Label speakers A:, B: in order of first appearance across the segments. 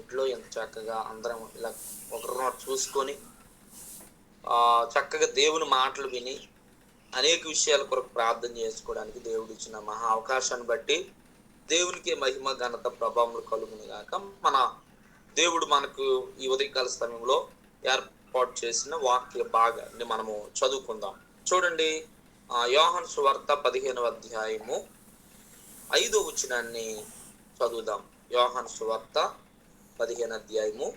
A: ఇంట్లో ఎంత చక్కగా అందరం ఇలా ఒకరినొకరు చూసుకొని చక్కగా దేవుని మాటలు విని అనేక విషయాల కొరకు ప్రార్థన చేసుకోవడానికి దేవుడు ఇచ్చిన మహా అవకాశాన్ని బట్టి దేవునికి మహిమ ఘనత ప్రభావములు కలుగును గాక. మన దేవుడు మనకు ఈ ఉదయకాల సమయంలో ఏర్పాటు చేసిన వాక్య భాగాన్ని మనము చదువుకుందాం. చూడండి, యోహాను సువార్త 15వ అధ్యాయము 5వ వచనాన్ని చదువుదాం. యోహాను సువార్త 15వ అధ్యాయము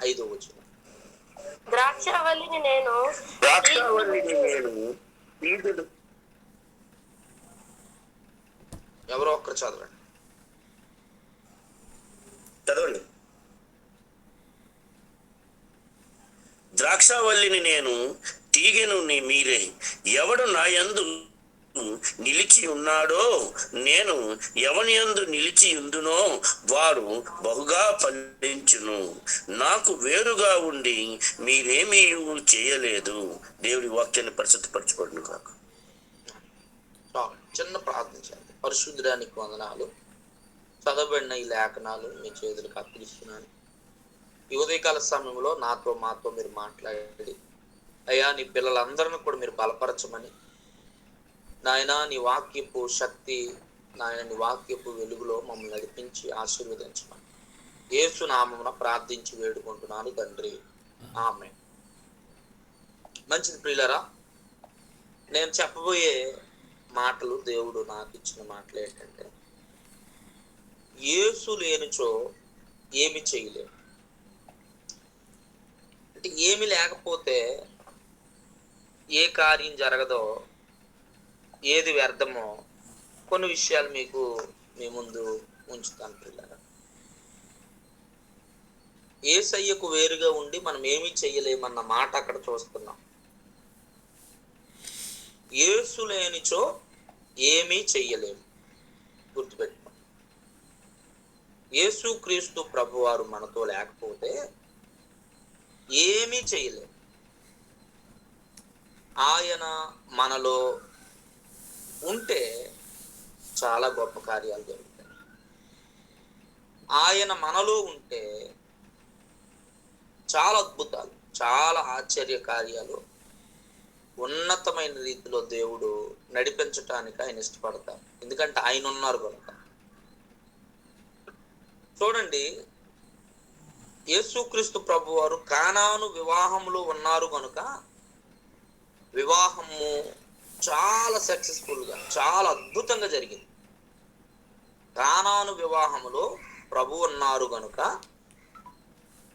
A: 5వ వచనం.
B: ద్రాక్షావల్లిని నేను
A: ఎవరో ఒక్కరు చదవండి.
C: ద్రాక్షావల్లిని నేను, తీగెను మీరే. ఎవడు నా యందు నిలిచి ఉన్నాడో, నేను ఎవని యందు నిలిచి ఉందునో వాడు బహుగా ఫలించును. నాకు వేరుగా ఉండి మీరేమీ చేయలేదు. దేవుడి వాక్యాన్ని పరిశుద్ధపరచుకోండి కాక.
A: చిన్న ప్రార్థన చేయండి. పరిశుద్ధుడానికి వందనాలు. చదవబడిన ఈ లేఖనాలు మీ చేతులకు అర్పిస్తున్నాను. ఈ ఉదయకాల సమయంలో మాతో మీరు మాట్లాడి అయ్యా, నీ పిల్లలందరిని కూడా మీరు బలపరచమని, నాయన నీ వాక్యపు శక్తి, నాయన నీ వాక్యపు వెలుగులో మమ్మల్ని నడిపించి ఆశీర్వదించమని యేసు నామమున ప్రార్థించి వేడుకుంటున్నాను తండ్రి, ఆమేన్. మంచిది ప్రియులారా, నేను చెప్పబోయే మాటలు దేవుడు నాకు ఇచ్చిన మాటలు ఏంటంటే, యేసు లేనిచో ఏమి చేయలేము. అంటే ఏమి లేకపోతే ఏ కార్యం జరగదో, ఏది వ్యర్థమో కొన్ని విషయాలు మీకు మీ ముందు ఉంచుతాను పిల్లరా. యేసయ్యకు వేరుగా ఉండి మనం ఏమీ చెయ్యలేమన్న మాట అక్కడ చూస్తున్నాం. యేసు లేనిచో ఏమీ చెయ్యలేము. గుర్తుపెట్టుకో, యేసు క్రీస్తు ప్రభువారు మనతో లేకపోతే ఏమీ చేయలేము. ఆయన మనలో ఉంటే చాలా గొప్ప కార్యాలు జరుగుతాయి. ఆయన మనలో ఉంటే చాలా అద్భుతాలు, చాలా ఆశ్చర్య కార్యాలు ఉన్నతమైన రీతిలో దేవుడు నడిపించటానికి ఆయన ఇష్టపడతారు. ఎందుకంటే ఆయన ఉన్నారు కనుక. చూడండి, యేసుక్రీస్తు ప్రభు వారు కానాను వివాహంలో ఉన్నారు కనుక వివాహము చాలా సక్సెస్ఫుల్గా, చాలా అద్భుతంగా జరిగింది. కానాను వివాహములో ప్రభు ఉన్నారు కనుక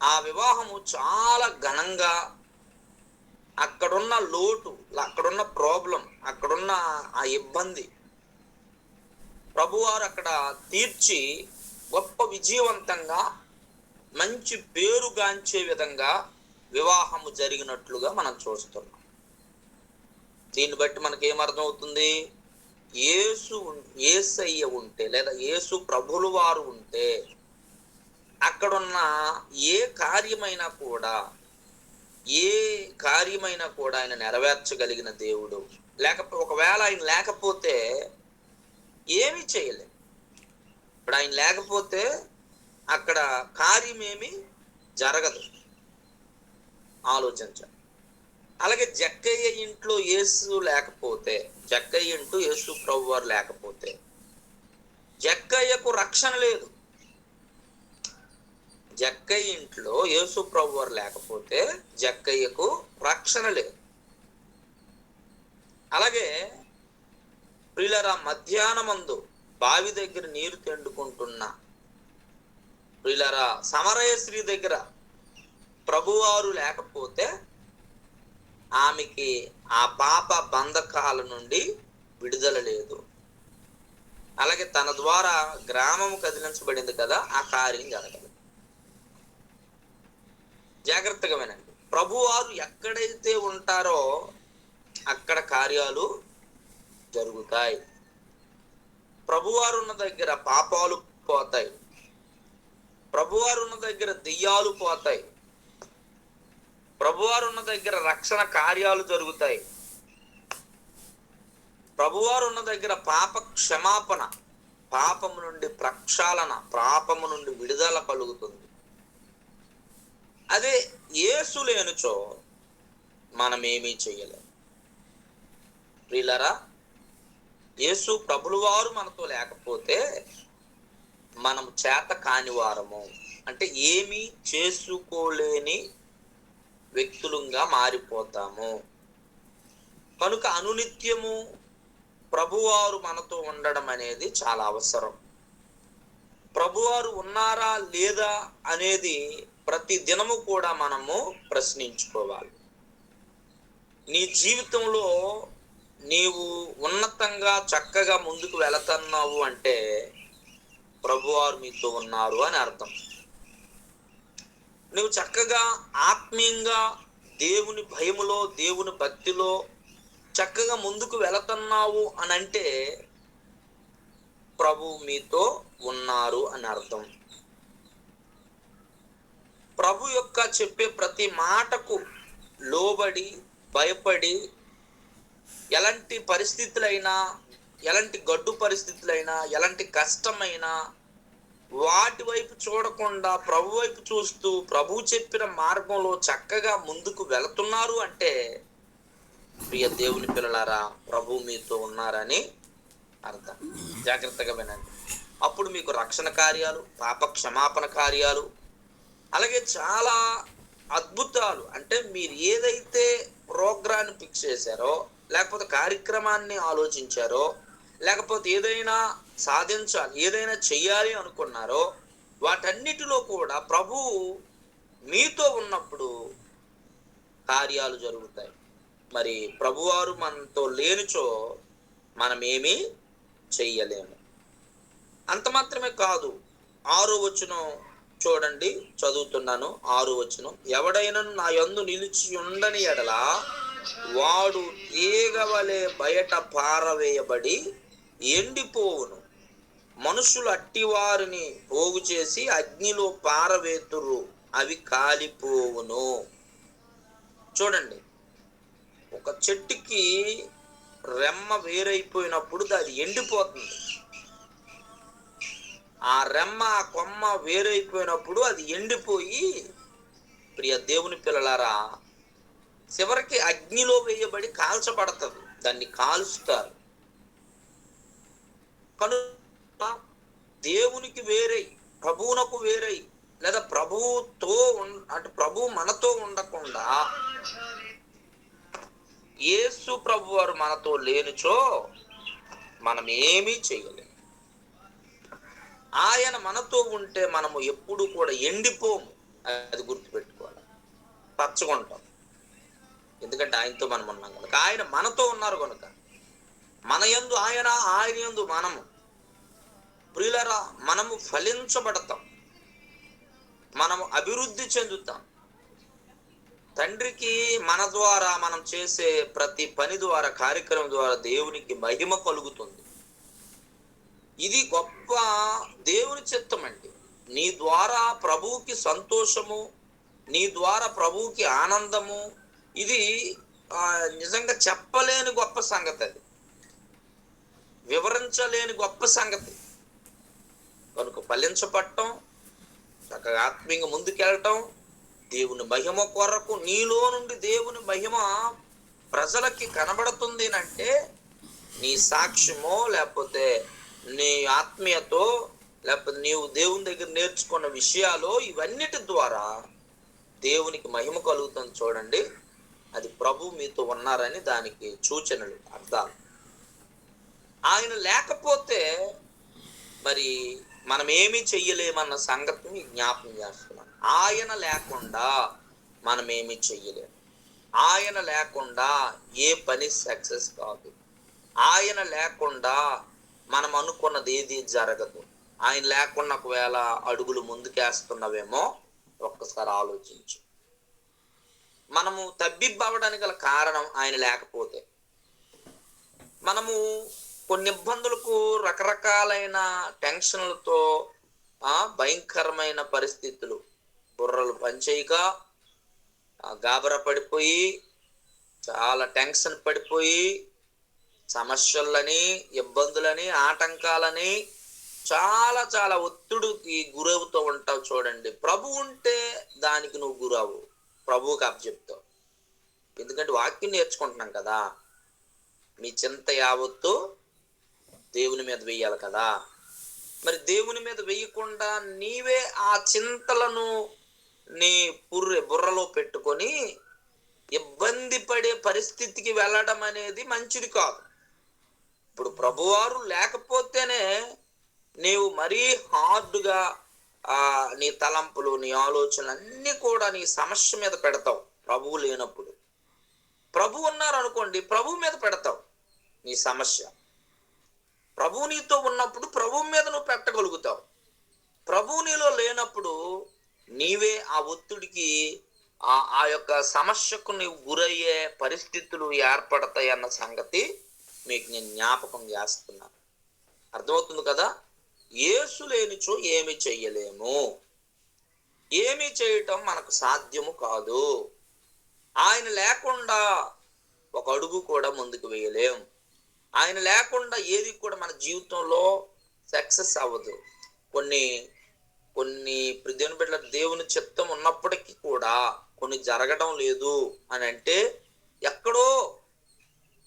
A: ఆ వివాహము చాలా ఘనంగా, అక్కడున్న లోటు, అక్కడున్న ప్రాబ్లం, అక్కడున్న ఆ ఇబ్బంది ప్రభువారు అక్కడ తీర్చి గొప్ప విజయవంతంగా మంచి పేరుగాంచే విధంగా వివాహము జరిగినట్లుగా మనం చూస్తున్నాం. దీన్ని బట్టి మనకేమర్థమవుతుంది? యేసయ్య ఉంటే, లేదా యేసు ప్రభులు వారు ఉంటే అక్కడున్న ఏ కార్యమైనా కూడా ఆయన నెరవేర్చగలిగిన దేవుడు. ఒకవేళ ఆయన లేకపోతే ఏమీ చేయలేదు. ఇప్పుడు ఆయన లేకపోతే అక్కడ కార్యమేమి జరగదు. ఆలోచించండి. అలాగే జక్కయ్య ఇంట్లో యేసు లేకపోతే, జక్కయ్య ఇంటూ యేసు ప్రభు వారు లేకపోతే జక్కయ్యకు రక్షణ లేదు. జక్కయ్య ఇంట్లో యేసు ప్రభు వారు లేకపోతే జక్కయ్యకు రక్షణ లేదు. అలాగే ప్రియులారా, మధ్యాహ్నమందు బావి దగ్గర నీరు తెండుకుంటున్న ప్రియులారా సమరయ స్త్రీ దగ్గర ప్రభువారు లేకపోతే ఆమెకి ఆ పాప బంధకాల నుండి విడుదల లేదు. అలాగే తన ద్వారా గ్రామం కదిలించబడింది కదా, ఆ కార్యం జరగదు. జాగ్రత్తగా వినండి. ప్రభువారు ఎక్కడైతే ఉంటారో అక్కడ కార్యాలు జరుగుతాయి. ప్రభువారు ఉన్న దగ్గర పాపాలు పోతాయి. ప్రభువారు ఉన్న దగ్గర దెయ్యాలు పోతాయి. ప్రభువారు ఉన్న దగ్గర రక్షణ కార్యాలు జరుగుతాయి. ప్రభువారు ఉన్న దగ్గర పాప క్షమాపణ, పాపము నుండి ప్రక్షాళన, పాపము నుండి విడుదల కలుగుతుంది. అదే యేసు లేనుచో మనం ఏమీ చెయ్యలేం. ప్రియులారా, యేసు ప్రభుల వారు మనతో లేకపోతే మనం చేత కాని వారము, అంటే ఏమీ చేసుకోలేని వ్యక్తులుగా మారిపోతాము. కనుక అనునిత్యము ప్రభువారు మనతో ఉండడం అనేది చాలా అవసరం. ప్రభువారు ఉన్నారా లేదా అనేది ప్రతి దినము కూడా మనము ప్రశ్నించుకోవాలి. నీ జీవితంలో నీవు ఉన్నతంగా చక్కగా ముందుకు వెళుతున్నావు అంటే ప్రభువారు మీతో ఉన్నారు అని అర్థం. నువ్వు చక్కగా ఆత్మీయంగా దేవుని భయములో, దేవుని భక్తిలో చక్కగా ముందుకు వెళుతున్నావు అని అంటే ప్రభు మీతో ఉన్నారు అని అర్థం. ప్రభు యొక్క చెప్పే ప్రతి మాటకు లోబడి భయపడి ఎలాంటి పరిస్థితులైనా, ఎలాంటి గడ్డు పరిస్థితులైనా, ఎలాంటి కష్టమైనా వాటి వైపు చూడకుండా ప్రభు వైపు చూస్తూ ప్రభు చెప్పిన మార్గంలో చక్కగా ముందుకు వెళుతున్నారు అంటే ప్రియ దేవుని పిల్లలారా, ప్రభు మీతో ఉన్నారని అర్థం. జాగ్రత్తగా వినండి. అప్పుడు మీకు రక్షణ కార్యాలు, పాప క్షమాపణ కార్యాలు, అలాగే చాలా అద్భుతాలు, అంటే మీరు ఏదైతే ప్రోగ్రాన్ని ఫిక్స్ చేశారో, లేకపోతే కార్యక్రమాన్ని ఆలోచించారో, లేకపోతే ఏదైనా సాధించాలి, ఏదైనా చెయ్యాలి అనుకున్నారో, వాటన్నిటిలో కూడా ప్రభువు మీతో ఉన్నప్పుడు కార్యాలు జరుగుతాయి. మరి ప్రభువారు మనతో లేనిచో మనం ఏమీ చెయ్యలేము. అంత మాత్రమే కాదు, 6వ వచనం చూడండి, చదువుతున్నాను. 6వ వచనం, ఎవడైనా నా యందు నిలిచి ఉండని ఎడల వాడు తీగవలే బయట పారవేయబడి ఎండిపోవును, మనుషులు అట్టివారిని పోగు చేసి అగ్నిలో పారవేతురు, అవి కాలిపోవును. చూడండి, ఒక చెట్టుకి రెమ్మ వేరైపోయినప్పుడు అది ఎండిపోతుంది. ఆ రెమ్మ, ఆ కొమ్మ వేరైపోయినప్పుడు అది ఎండిపోయి, ప్రియ దేవుని పిల్లలారా, చివరికి అగ్నిలో వేయబడి కాల్చబడుతుంది. దాన్ని కాల్చుతారు. కనుక దేవునికి వేరై, ప్రభువునకు వేరై, లేదా ప్రభువుతో అంటే ప్రభు మనతో ఉండకుండా యేసు ప్రభు వారు మనతో లేనిచో మనం ఏమీ చేయలేము. ఆయన మనతో ఉంటే మనము ఎప్పుడు కూడా ఎండిపోము, అది గుర్తుపెట్టుకోవాలి. పచ్చగుంటాం, ఎందుకంటే ఆయనతో మనం ఉన్నాం కనుక. ఆయన మనతో ఉన్నారు కనుక మన యందు ఆయన, ఆయన యందు మనము. ప్రియులారా, మనము ఫలించబడతాం, మనము అభివృద్ధి చెందుతాం. తండ్రికి మన ద్వారా మనం చేసే ప్రతి పని ద్వారా, కార్యక్రమం ద్వారా దేవునికి మహిమ కలుగుతుంది. ఇది గొప్ప దేవుని చిత్తం అండి. నీ ద్వారా ప్రభువుకి సంతోషము, నీ ద్వారా ప్రభువుకి ఆనందము, ఇది నిజంగా చెప్పలేని గొప్ప సంగతి, అది వివరించలేని గొప్ప సంగతి. కనుక ఫలించబడటం, చక్కగా ఆత్మీయంగా ముందుకెళ్ళటం, దేవుని మహిమ కొరకు నీలో నుండి దేవుని మహిమ ప్రజలకి కనబడుతుంది అంటే నీ సాక్ష్యమో, లేకపోతే నీ ఆత్మీయతో, లేకపోతే నీవు దేవుని దగ్గర నేర్చుకున్న విషయాలు, ఇవన్నిటి ద్వారా దేవునికి మహిమ కలుగుతుంది. చూడండి, అది ప్రభు మీతో ఉన్నారని దానికి సూచనలు, అర్థాలు. ఆయన లేకపోతే మరి మనం ఏమీ చెయ్యలేమన్న సంగతిని జ్ఞాపకం చేస్తున్నాను. ఆయన లేకుండా మనం ఏమీ చెయ్యలేము. ఆయన లేకుండా ఏ పని సక్సెస్ కాదు. ఆయన లేకుండా మనం అనుకున్నది ఏది జరగదు. ఆయన లేకుండా ఒకవేళ అడుగులు ముందుకేస్తున్నవేమో ఒక్కసారి ఆలోచించు. మనము తబ్బిబ్బవడానికి గల కారణం ఆయన లేకపోతే. మనము కొన్ని ఇబ్బందులకు, రకరకాలైన టెన్షన్లతో, భయంకరమైన పరిస్థితులు, బుర్రలు పనిచేయక గాబరా పడిపోయి, చాలా టెన్షన్ పడిపోయి, సమస్యలని, ఇబ్బందులని, ఆటంకాలని, చాలా చాలా ఒత్తిడికి గురవుతూ ఉంటావు. చూడండి, ప్రభు ఉంటే దానికి నువ్వు గురావు, ప్రభువుకి అప్పచెప్తావు. ఎందుకంటే వాక్యం నేర్చుకుంటున్నాం కదా. మీ చింత యావత్తు దేవుని మీద వేయాలి కదా. మరి దేవుని మీద వేయకుండా నీవే ఆ చింతలను నీ బుర్రలో పెట్టుకొని ఇబ్బంది పడే పరిస్థితికి వెళ్ళడం అనేది మంచిది కాదు. ఇప్పుడు ప్రభువారు లేకపోతేనే నీవు మరీ హార్డ్గా నీ తలంపులు, నీ ఆలోచనలు అన్నీ కూడా నీ సమస్య మీద పెడతావు. ప్రభువు లేనప్పుడు ప్రభు ఉన్నారు అనుకోండి, ప్రభు మీద పెడతావు నీ సమస్య. ప్రభు నీతో ఉన్నప్పుడు ప్రభు మీద నువ్వు పెట్టగలుగుతావు. ప్రభు నీలో లేనప్పుడు నీవే ఆ ఒత్తిడికి, ఆ యొక్క సమస్యకు నీవు గురయ్యే పరిస్థితులు ఏర్పడతాయి అన్న సంగతి మీకు నేను జ్ఞాపకం చేస్తున్నాను. అర్థమవుతుంది కదా. యేసు లేనిచో ఏమి చెయ్యలేము. ఏమి చేయటం మనకు సాధ్యము కాదు. ఆయన లేకుండా ఒక అడుగు కూడా ముందుకు వేయలేం. ఆయన లేకుండా ఏది కూడా మన జీవితంలో సక్సెస్ అవ్వదు. కొన్ని దేవుని బిడ్డల దేవుని చిత్తం ఉన్నప్పటికీ కూడా కొన్ని జరగడం లేదు అని అంటే ఎక్కడో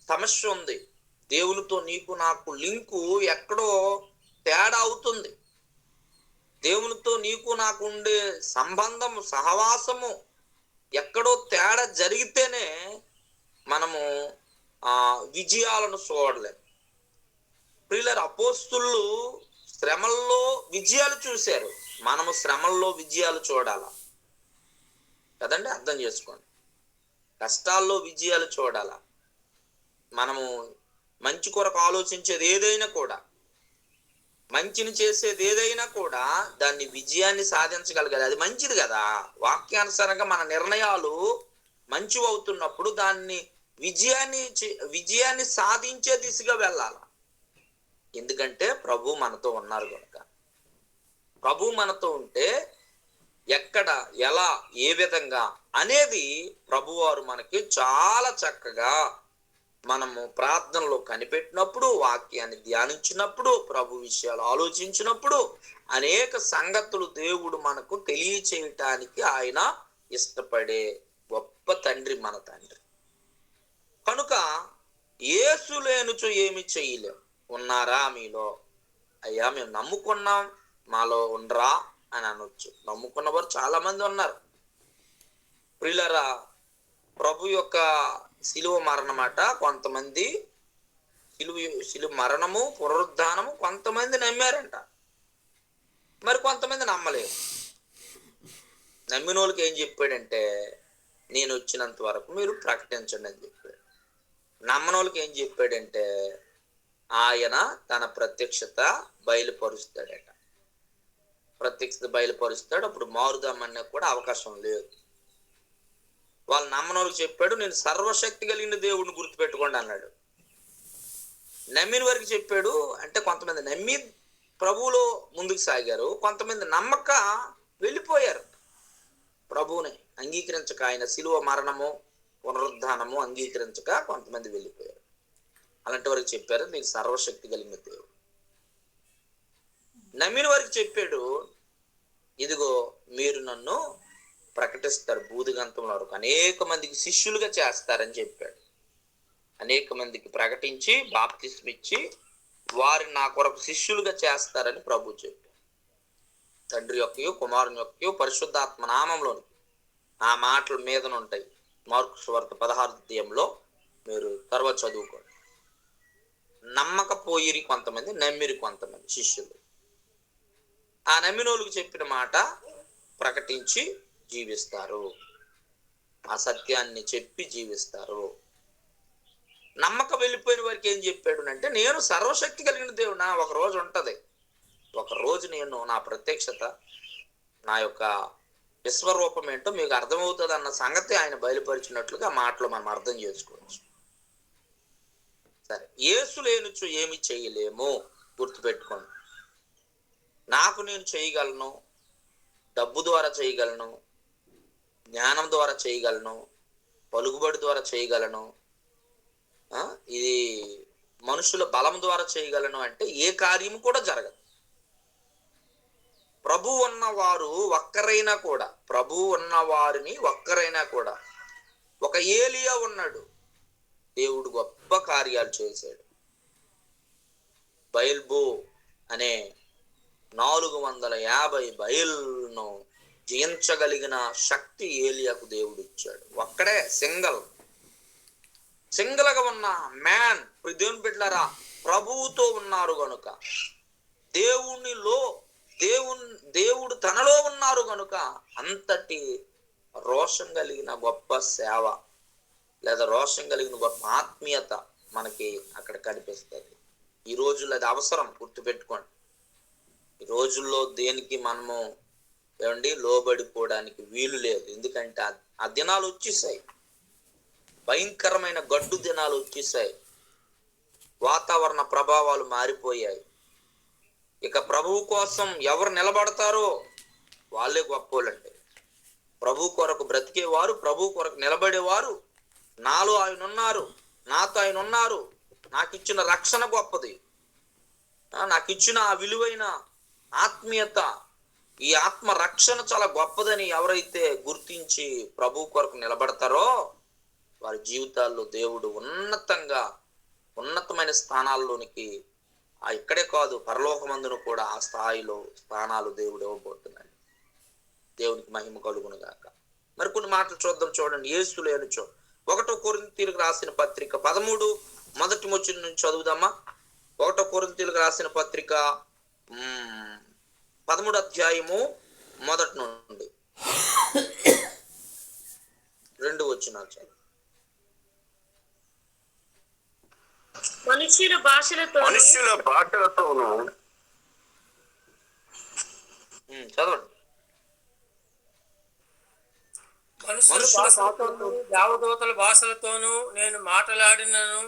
A: సమస్య ఉంది. దేవునితో నీకు నాకు లింకు ఎక్కడో తేడా అవుతుంది. దేవునితో నీకు నాకు ఉండే సంబంధము, సహవాసము ఎక్కడో తేడా జరిగితేనే మనము విజయాలను చూడలేం. ప్రియులారా, అపోస్తులు శ్రమల్లో విజయాలు చూశారు. మనము శ్రమల్లో విజయాలు చూడాలా కదండి. అర్థం చేసుకోండి. కష్టాల్లో విజయాలు చూడాలా. మనము మంచి కొరకు ఆలోచించేది ఏదైనా కూడా, మంచిని చేసేది ఏదైనా కూడా దాన్ని విజయాన్ని సాధించగలగాలి. అది మంచిది కదా. వాక్యానుసారంగా మన నిర్ణయాలు మంచివి అవుతున్నప్పుడు దాన్ని విజయాన్ని సాధించే దిశగా వెళ్ళాల. ఎందుకంటే ప్రభు మనతో ఉన్నారు కనుక. ప్రభు మనతో ఉంటే ఎక్కడ, ఎలా, ఏ విధంగా అనేది ప్రభువారు మనకి చాలా చక్కగా మనము ప్రార్థనలో కనిపెట్టినప్పుడు, వాక్యాన్ని ధ్యానించినప్పుడు, ప్రభు విషయాలు ఆలోచించినప్పుడు అనేక సంగతులు దేవుడు మనకు తెలియచేయటానికి ఆయన ఇష్టపడే గొప్ప తండ్రి మన తండ్రి. కనుక యేసు లేనుచో ఏమి చేయలేం. ఉన్నారా మీలో? అయ్యా మేము నమ్ముకున్నాం, మాలో ఉండరా అని అనొచ్చు. నమ్ముకున్న వారు చాలా మంది ఉన్నారు. ప్రియులారా, ప్రభు యొక్క శిలువ మరణమాట కొంతమంది, శిలువ మరణము, పునరుద్ధానము కొంతమంది నమ్మారంట, మరి కొంతమంది నమ్మలేదు. నమ్మిన వాళ్ళకి ఏం చెప్పాడంటే, నేను వచ్చినంత వరకు మీరు ప్రకటించండి అని చెప్పాడు. నమ్మని వాళ్ళకి ఏం చెప్పాడంటే, ఆయన తన ప్రత్యక్షత బయలుపరుస్తాడట. ప్రత్యక్షత బయలుపరుస్తాడు. అప్పుడు మారుదామన్నా కూడా అవకాశం లేదు. వాళ్ళు నమ్మని వాళ్ళకి చెప్పాడు, నేను సర్వశక్తి కలిగిన దేవుడిని గుర్తుపెట్టుకోండి అన్నాడు. నమ్మిన వారికి చెప్పాడు. అంటే కొంతమంది నమ్మి ప్రభువులో ముందుకు సాగారు, కొంతమంది నమ్మక వెళ్ళిపోయారు. ప్రభువుని అంగీకరించక, ఆయన శిలువ మరణము పునరుద్ధానము అంగీకరించక కొంతమంది వెళ్ళిపోయారు. అలాంటి వారికి చెప్పారు, నీకు సర్వశక్తి కలిగిన దేవుడు. నమ్మిన వారికి చెప్పాడు, ఇదిగో మీరు నన్ను ప్రకటిస్తారు భూదిగంతం వరకు, అనేక మందికి శిష్యులుగా చేస్తారని చెప్పాడు. అనేక మందికి ప్రకటించి బాప్తిస్మం ఇచ్చి వారిని నా కొరకు శిష్యులుగా చేస్తారని ప్రభు చెప్పాడు. తండ్రి యొక్కయో కుమారుని యొక్కయో పరిశుద్ధాత్మ నామంలోని ఆ మాటల మీదనుంటాయి. మార్కు సువార్త 16వ అధ్యాయంలో మీరు తర్వాత చదువుకోండి. నమ్మకపోయిరి కొంతమంది, నమ్మిరి కొంతమంది శిష్యులు. ఆ నమ్మినోళ్ళకి చెప్పిన మాట ప్రకటించి జీవిస్తారు, ఆ సత్యాన్ని చెప్పి జీవిస్తారు. నమ్మక వెళ్ళిపోయిన వారికి ఏం చెప్పాడు అంటే, నేను సర్వశక్తి కలిగిన దేవుడు, ఒక రోజు ఉంటది, ఒక రోజు నేను నా ప్రత్యక్షత, నా యొక్క విశ్వరూపం ఏంటో మీకు అర్థమవుతుంది అన్న సంగతి ఆయన బయలుపరిచినట్లుగా మాటలో మనం అర్థం చేసుకోవచ్చు. సరే, యేసు లేనుచు ఏమి చేయలేము గుర్తుపెట్టుకోండి. నాకు నేను చేయగలను, డబ్బు ద్వారా చేయగలను, జ్ఞానం ద్వారా చేయగలను, పలుకుబడి ద్వారా చేయగలను, ఇది మనుషుల బలం ద్వారా చేయగలను అంటే ఏ కార్యము కూడా జరగదు. ప్రభు ఉన్నవారు ఒక్కరైనా కూడా, ప్రభు ఉన్న వారిని ఒక్కరైనా కూడా, ఒక ఏలియా ఉన్నాడు, దేవుడు గొప్ప కార్యాలు చేశాడు. బయల్బు అనే 450 బయలును జయించగలిగిన శక్తి ఏలియాకు దేవుడు ఇచ్చాడు. ఒక్కడే సింగల్గా ఉన్న మ్యాన్. దేవుని బిడ్డలారా, ప్రభువుతో ఉన్నారు గనుక, దేవుడు తనలో ఉన్నారు గనుక అంతటి రోషం కలిగిన గొప్ప సేవ లేదా రోషం కలిగిన గొప్ప ఆత్మీయత మనకి అక్కడ కనిపిస్తుంది. ఈ రోజుల్లో అది అవసరం, గుర్తుపెట్టుకోండి. ఈ రోజుల్లో దేనికి మనము లోబడిపోవడానికి వీలు లేదు. ఎందుకంటే ఆ దినాలు వచ్చేసాయి, భయంకరమైన గడ్డు దినాలు వచ్చేసాయి, వాతావరణ ప్రభావాలు మారిపోయాయి. ఇక ప్రభువు కోసం ఎవరు నిలబడతారో వాళ్ళే గొప్పోళ్ళండి. ప్రభు కొరకు బ్రతికేవారు, ప్రభు కొరకు నిలబడేవారు, నాలో ఆయన ఉన్నారు, నాతో ఆయన ఉన్నారు, నాకు ఇచ్చిన రక్షణ గొప్పది, నాకు ఇచ్చిన ఆ విలువైన ఆత్మీయత, ఈ ఆత్మ రక్షణ చాలా గొప్పదని ఎవరైతే గుర్తించి ప్రభు కొరకు నిలబడతారో వారి జీవితాల్లో దేవుడు ఉన్నతమైన స్థానాల్లోనికి, ఇక్కడే కాదు పరలోకమందును కూడా ఆ స్థాయిలో స్థానాలు దేవుడు ఇవ్వబోతున్నాడు. దేవునికి మహిమ కలుగును గాక. మరి కొన్ని మాటలు చూద్దాం. చూడండి, యేసు లేనిచో 1 కొరింథీయులకు రాసిన పత్రిక 13 మొదటి వచనం నుంచి చదువుదామా. 1 కొరింథీయులకు రాసిన పత్రిక 13 అధ్యాయము మొదటి నుండి 2 వచనాలు చదువు.
B: మనుష్యుల భాషలతోను
A: చదవండి.
D: మనుషుల భాషలతోనూ దేవదూతల భాషలతోనూ నేను మాట్లాడినను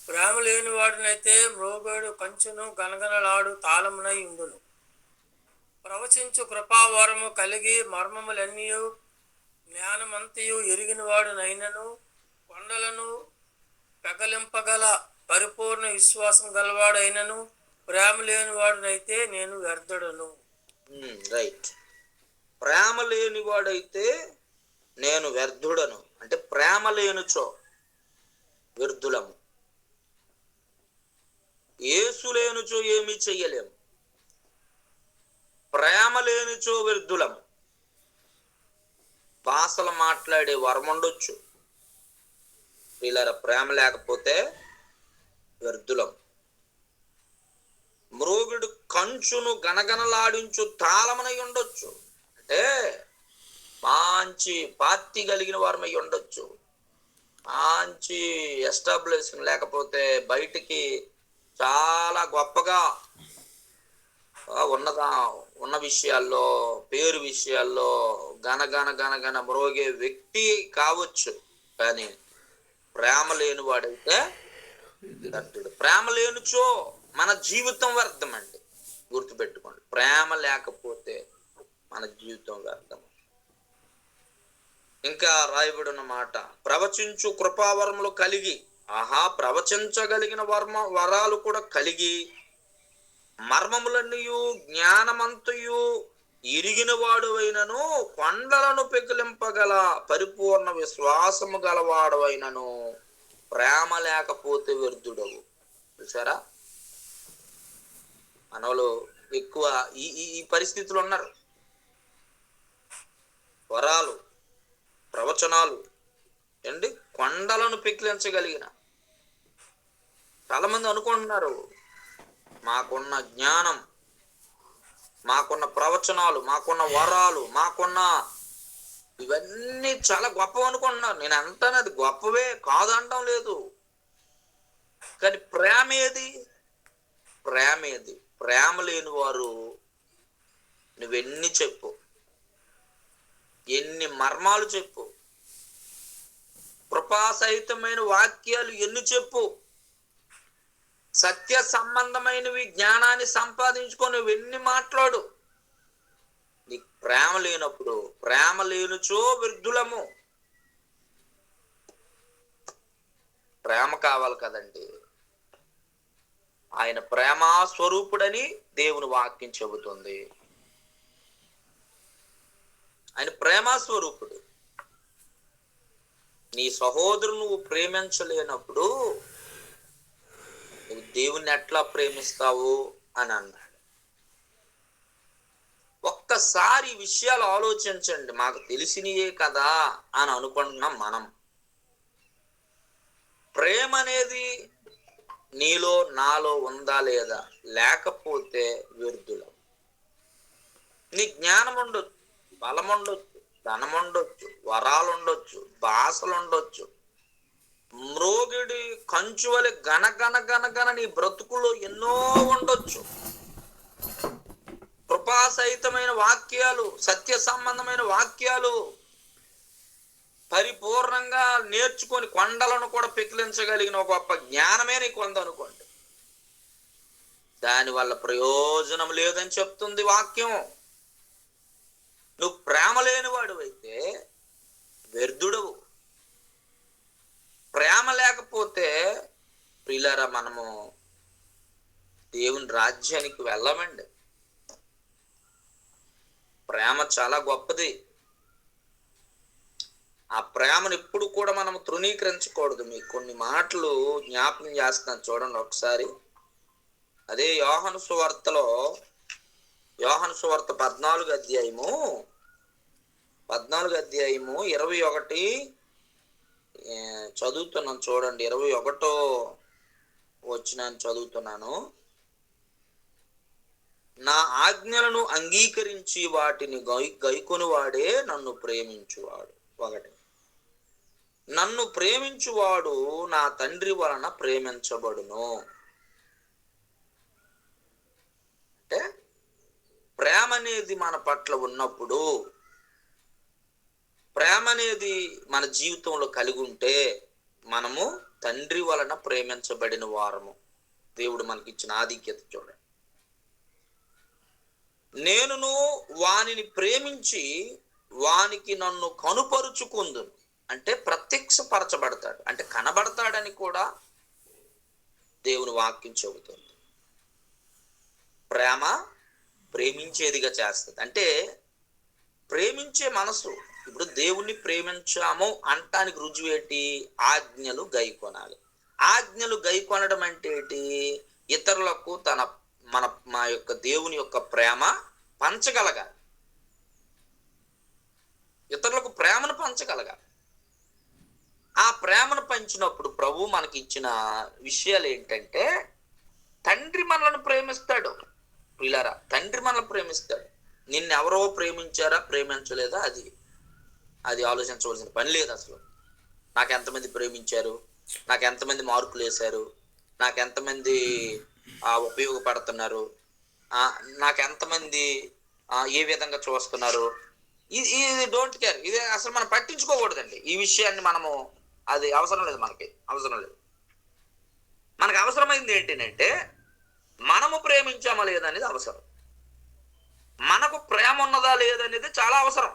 D: ప్రేమ లేని వాడినైతే మ్రోగేడు కంచును గనగనలాడు తాళమునై ఉండును. ప్రవచించు కృపావరము కలిగి మర్మములన్నీయు జ్ఞానమంతయు ఎరిగిన వాడునైనను కొండలను పెకలింపగల పరిపూర్ణ విశ్వాసం గలవాడైనను ప్రేమ లేని వాడినైతే నేను వ్యర్థుడను.
A: రైట్. ప్రేమ లేని వాడైతే నేను వ్యర్థుడను అంటే ప్రేమ లేనుచో వ్యర్థులము. యేసు లేనుచో ఏమీ చెయ్యలేము. ప్రేమ లేనిచో వ్యర్థులము. భాషలు మాట్లాడే వరం ఉండొచ్చు, వీళ్ళ ప్రేమ లేకపోతే వ్యర్థులం. మ్రోగుడు కంచును గనగనలాడించు తాళమనై ఉండొచ్చు, అంటే మంచి పార్టీ కలిగిన వారమై ఉండొచ్చు, మంచి ఎస్టాబ్లిషింగ్ లేకపోతే బయటికి చాలా గొప్పగా ఉన్న విషయాల్లో, పేరు విషయాల్లో గనగన మ్రోగే వ్యక్తి కావచ్చు. కానీ ప్రేమ లేని వాడైతే వ్యర్థుడు. ప్రేమ లేనిచో మన జీవితం వ్యర్థం అండి, గుర్తుపెట్టుకోండి. ప్రేమ లేకపోతే మన జీవితం వ్యర్థం. ఇంకా రాయబడిన మాట, ప్రవచించు కృపావరములు కలిగి, ప్రవచించగలిగిన వరాలు కూడా కలిగి, మర్మములన్నీయు జ్ఞానమంతయు ఇరిగిన వాడువైనను కొండలను పెకిలింపగల పరిపూర్ణ విశ్వాసము గలవాడవైనను ప్రేమ లేకపోతే వ్యర్థుడవు. చూసారా, మనోళ్ళు ఎక్కువ ఈ పరిస్థితులు ఉన్నారు. వరాలు, ప్రవచనాలు ఏంటి, కొండలను పెకిలించగలిగిన. చాలా మంది అనుకుంటున్నారు మాకున్న జ్ఞానం, మాకున్న ప్రవచనాలు, మాకున్న వరాలు, మాకున్న ఇవన్నీ చాలా గొప్పవి అనుకుంటున్నారు. నేను అంటాను అది గొప్పవే, కాదంటాం లేదు. కానీ ప్రేమ ఏది? ప్రేమ లేని వారు నువ్వెన్ని చెప్పు, ఎన్ని మర్మాలు చెప్పు, కృపాసహితమైన వాక్యాలు ఎన్ని చెప్పు, సత్య సంబంధమైనవి జ్ఞానాన్ని సంపాదించుకొని నువ్వెన్ని మాట్లాడు, నీకు ప్రేమ లేనప్పుడు ప్రేమ లేనుచో వ్యర్థులము. ప్రేమ కావాలి కదండి. ఆయన ప్రేమ స్వరూపుడని దేవుని వాక్యం చెబుతుంది. ఆయన ప్రేమ స్వరూపుడు. నీ సహోదరుని నువ్వు ప్రేమించలేనప్పుడు నువ్వు దేవుణ్ణి ఎట్లా ప్రేమిస్తావు అని అన్నాడు. ఒక్కసారి ఈ విషయాలు ఆలోచించండి. మాకు తెలిసినయే కదా అని అనుకుంటున్నాం మనం. ప్రేమ అనేది నీలో నాలో ఉందా లేదా? లేకపోతే వ్యర్థులం. నీ జ్ఞానం ఉండొచ్చు, బలం ఉండొచ్చు, ధనం ఉండొచ్చు, వరాలు ఉండొచ్చు, భాషలు ఉండొచ్చు, మ్రోగిడి కంచువలి గనగన నీ బ్రతుకులో ఎన్నో ఉండొచ్చు. కృపాసహితమైన వాక్యాలు, సత్య సంబంధమైన వాక్యాలు పరిపూర్ణంగా నేర్చుకొని కొండలను కూడా పెకిలించగలిగిన ఒక గొప్ప జ్ఞానమే నీకు ఉందనుకోండి, దానివల్ల ప్రయోజనం లేదని చెప్తుంది వాక్యం. నువ్వు ప్రేమ లేనివాడు అయితే వ్యర్థుడవు. ప్రేమ లేకపోతే ప్రియులారా మనము దేవుని రాజ్యానికి వెళ్ళమండి. ప్రేమ చాలా గొప్పది. ఆ ప్రేమను ఎప్పుడు కూడా మనం తృణీకరించకూడదు. మీకు కొన్ని మాటలు జ్ఞాపకం చేస్తున్నాను, చూడండి ఒకసారి. అదే యోహాను సువార్తలో, యోహాను సువార్త 14వ అధ్యాయము 21 చదువుతున్నాను చూడండి. 21వ వచనాన్ని చదువుతున్నాను. నా ఆజ్ఞలను అంగీకరించి వాటిని గైకొని వాడే నన్ను ప్రేమించువాడు. 1 నన్ను ప్రేమించువాడు నా తండ్రి వలన ప్రేమించబడును. అంటే ప్రేమ అనేది మన పట్ల ఉన్నప్పుడు, ప్రేమ అనేది మన జీవితంలో కలిగి ఉంటే మనము తండ్రి వలన ప్రేమించబడిన వారము. దేవుడు మనకిచ్చిన ఆధిక్యత చూడండి. నేనును వానిని ప్రేమించి వానికి నన్ను కనుపరుచుకుందును. అంటే ప్రత్యక్షపరచబడతాడు, అంటే కనబడతాడని కూడా దేవుని వాక్యం చెబుతుంది. ప్రేమ ప్రేమించేదిగా చేస్తుంది. అంటే ప్రేమించే మనసు. ఇప్పుడు దేవుణ్ణి ప్రేమించాము అంటానికి రుజువు ఏంటి? ఆజ్ఞలు గైకొనాలి. ఆజ్ఞలు గైకొనడం అంటే ఏంటి? ఇతరులకు మా యొక్క దేవుని యొక్క ప్రేమ పంచగలగాలి. ఇతరులకు ప్రేమను పంచగలగాలి. ఆ ప్రేమను పంచినప్పుడు ప్రభు మనకి ఇచ్చిన విషయాలు ఏంటంటే, తండ్రి మనల్ని ప్రేమిస్తాడు. పిల్లరా, తండ్రి మనల్ని ప్రేమిస్తాడు. నిన్నెవరో ప్రేమించారా ప్రేమించలేదా అది ఆలోచించవలసిన పని లేదు అసలు. నాకు ఎంతమంది ప్రేమించారు, నాకు ఎంతమంది మార్కులు వేశారు, నాకు ఎంతమంది ఉపయోగపడుతున్నారు, నాకు ఎంతమంది ఏ విధంగా చూస్తున్నారు, ఇది డోంట్ కేర్. ఇది అసలు మనం పట్టించుకోకూడదండి. ఈ విషయాన్ని మనము అది అవసరం లేదు, మనకి అవసరం లేదు. మనకు అవసరమైంది ఏంటంటే మనము ప్రేమించామా లేదనేది అవసరం. మనకు ప్రేమ ఉన్నదా లేదనేది చాలా అవసరం.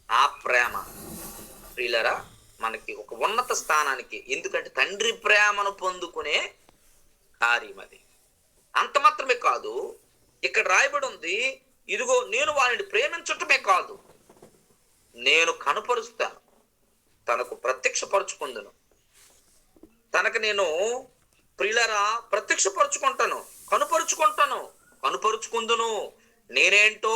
A: ఆ ప్రేమ ప్రియులారా మనకి ఒక ఉన్నత స్థానానికి, ఎందుకంటే తండ్రి ప్రేమను పొందుకునే కార్యం అది. అంత మాత్రమే కాదు, ఇక్కడ రాయబడి ఉంది, ఇదిగో నేను వారిని ప్రేమించటమే కాదు, నేను కనుపరుస్తాను, తనకు ప్రత్యక్షపరుచుకుందును. తనకు నేను ప్రియులారా ప్రత్యక్షపరుచుకుంటాను, కనుపరుచుకుందును. నేనేంటో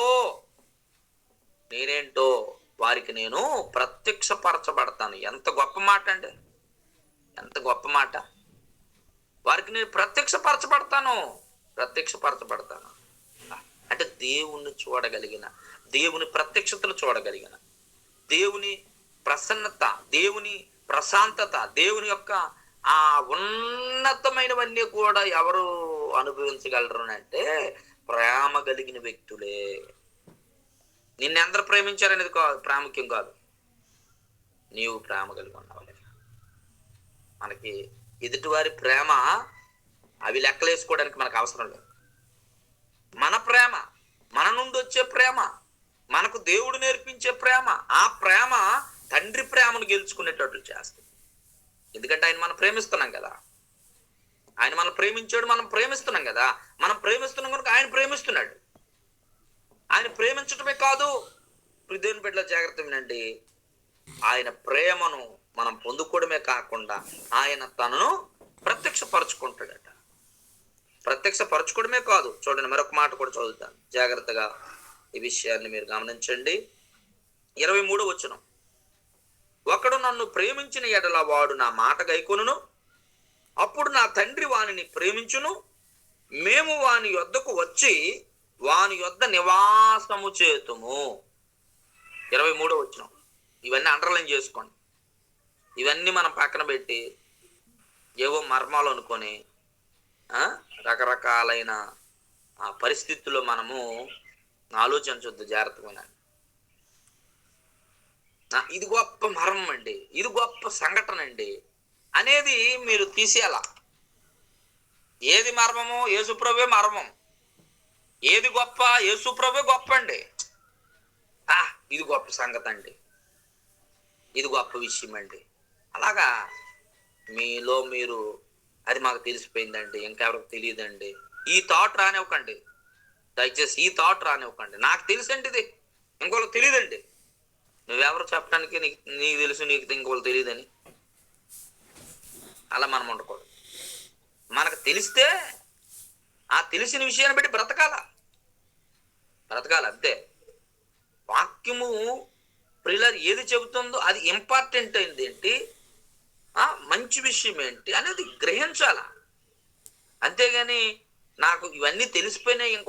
A: వారికి నేను ప్రత్యక్షపరచబడతాను. ఎంత గొప్ప మాట అండి, ఎంత గొప్ప మాట. వారికి నేను ప్రత్యక్షపరచబడతాను. అంటే దేవుణ్ణి చూడగలిగిన, దేవుని ప్రత్యక్షతలు చూడగలిగిన, దేవుని ప్రసన్నత, దేవుని ప్రశాంతత, దేవుని యొక్క ఆ ఉన్నతమైనవన్నీ కూడా ఎవరు అనుభవించగలరు అంటే ప్రేమ కలిగిన వ్యక్తులే. నిన్నెందరూ ప్రేమించారనేది ప్రాముఖ్యం కాదు, నీవు ప్రేమ కలిగి ఉన్నావు. మనకి ఎదుటివారి ప్రేమ అవి లెక్కలేసుకోవడానికి మనకు అవసరం లేదు. మన ప్రేమ, మన నుండి వచ్చే ప్రేమ, మనకు దేవుడు నేర్పించే ప్రేమ, ఆ ప్రేమ తండ్రి ప్రేమను గెలుచుకునేటట్లు చేస్తుంది. ఎందుకంటే ఆయన మనం ప్రేమిస్తున్నాం కదా, ఆయన మనం ప్రేమించాడు, మనం ప్రేమిస్తున్నాం కదా. మనం ప్రేమిస్తున్నాం కనుక ఆయన ప్రేమిస్తున్నాడు. ఆయన ప్రేమించటమే కాదు, దేవుని బిడ్డల జాగ్రత్త వినండి, ఆయన ప్రేమను మనం పొందుకోవడమే కాకుండా ఆయన తనను ప్రత్యక్షపరచుకుంటాడట. ప్రత్యక్షపరచుకోవడమే కాదు, చూడండి మరొక మాట కూడా చదువుతాను జాగ్రత్తగా, ఈ విషయాన్ని మీరు గమనించండి. 23వ వచనం, ఒకడు నన్ను ప్రేమించిన ఎడల వాడు నా మాట గైకొనును, అప్పుడు నా తండ్రి వానిని ప్రేమించును, మేము వాని యొద్దకు వచ్చి వాని యొద్ద నివాసము చేతుము. 23వ వచనం. ఇవన్నీ అండర్లైన్ చేసుకోండి. ఇవన్నీ మనం పక్కన పెట్టి ఏవో మర్మాలు అనుకొని రకరకాలైన పరిస్థితుల్లో మనము ఆలోచించొద్దు. జాగ్రత్తగా ఇది గొప్ప మర్మం అండి, ఇది గొప్ప సంఘటన అండి అనేది మీరు తీసేయాల. ఏది మర్మము? యేసుప్రభువే మర్మం. ఏది గొప్ప? యేసుప్రభువే గొప్ప అండి. ఇది గొప్ప సంగతి అండి, ఇది గొప్ప విషయం అండి. అలాగా మీలో మీరు అది మాకు తెలిసిపోయిందండి, ఇంకెవరికి తెలియదండి, ఈ థాట్ రానివ్వకండి. దయచేసి ఈ థాట్ రానివ్వకండి. నాకు తెలుసండి, ఇది ఇంకోళ్ళకి తెలియదండి. నువ్వెవరు చెప్పడానికి నీకు తెలుసు, నీకు ఇంకోళ్ళు తెలియదని అలా మనం ఉండకూడదు. మనకు తెలిస్తే ఆ తెలిసిన విషయాన్ని బట్టి బ్రతకాల అంతే. వాక్యము ప్రియులారు ఏది చెబుతుందో అది ఇంపార్టెంట్ అయింది ఏంటి, మంచి విషయం ఏంటి అనేది గ్రహించాల. అంతేగాని నాకు ఇవన్నీ తెలిసిపోయినాయి ఇంకో